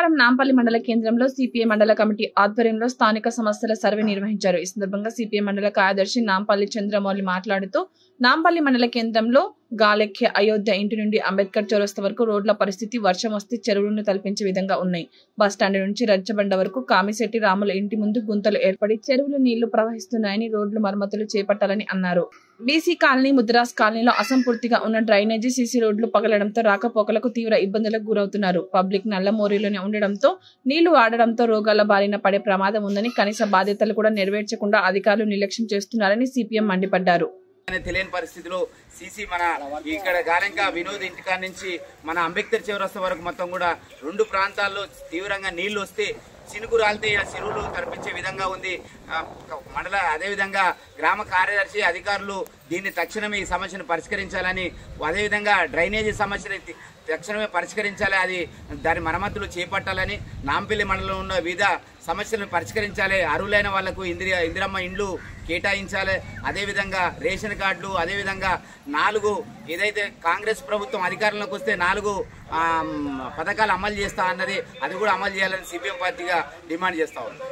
శనివారం నాంపల్లి మండల కేంద్రంలో సిపిఐ మండల కమిటీ ఆధ్వర్యంలో స్థానిక సమస్యల సర్వే నిర్వహించారు. ఈ సందర్భంగా సిపిఐ మండల కార్యదర్శి నాంపల్లి చంద్రమౌళి మాట్లాడుతూ నాంపల్లి మండల కేంద్రంలో గాలెక్య అయోధ్య ఇంటి నుండి అంబేద్కర్ చౌరస్తా వరకు రోడ్ల పరిస్థితి వర్షం వస్తే చెరువులను తలపించే విధంగా ఉన్నాయి. బస్టాండ్ నుంచి రచ్చబండ వరకు కామిశెట్టి రాముల ఇంటి ముందు గుంతలు ఏర్పడి చెరువులు నీళ్లు ప్రవహిస్తున్నాయని రోడ్లు మరమ్మతులు చేపట్టాలని అన్నారు. బీసీ కాలనీ, ముద్రాస్ కాలనీలో అసంపూర్తిగా ఉన్న డ్రైనేజీ, సీసీ రోడ్లు పగలడంతో రాకపోకలకు తీవ్ర ఇబ్బందులకు గురవుతున్నారు. పబ్లిక్ నల్లమోరీలోనే ఉండడంతో నీళ్లు వాడడంతో రోగాల బారిన పడే ప్రమాదం ఉందని, కనీస బాధ్యతలు కూడా నెరవేర్చకుండా అధికారులు నిర్లక్ష్యం చేస్తున్నారని సిపిఎం మండిపడ్డారు. తెలియని పరిస్థితిలో సీసీ మన ఇక్కడ గాలెంక వినోద్ ఇంటికాడ నుంచి మన అంబేద్కర్ చౌరస్తా వరకు మొత్తం కూడా 2 ప్రాంతాల్లో తీవ్రంగా నీళ్లు వస్తే చినుకు రాలితే ఆ చెరువులు కనిపించే విధంగా ఉంది. మండల అదేవిధంగా గ్రామ కార్యదర్శి అధికారులు దీన్ని తక్షణమే ఈ సమస్యను పరిష్కరించాలని, అదేవిధంగా డ్రైనేజీ సమస్యను తక్షణమే పరిష్కరించాలి, దాని మరమ్మతులు చేపట్టాలని, నాంపల్లి మండలంలో ఉన్న వివిధ సమస్యలను పరిష్కరించాలి, అర్హులైన వాళ్లకు ఇందిరమ్మ ఇండ్లు కేటాయించాలి, అదేవిధంగా రేషన్ కార్డులు, అదేవిధంగా 4 ఏదైతే కాంగ్రెస్ ప్రభుత్వం అధికారంలోకి వస్తే 4 పథకాలు అమలు చేస్తా అన్నది అది కూడా అమలు చేయాలని సిపిఎం పార్టీగా డిమాండ్ చేస్తా ఉంది.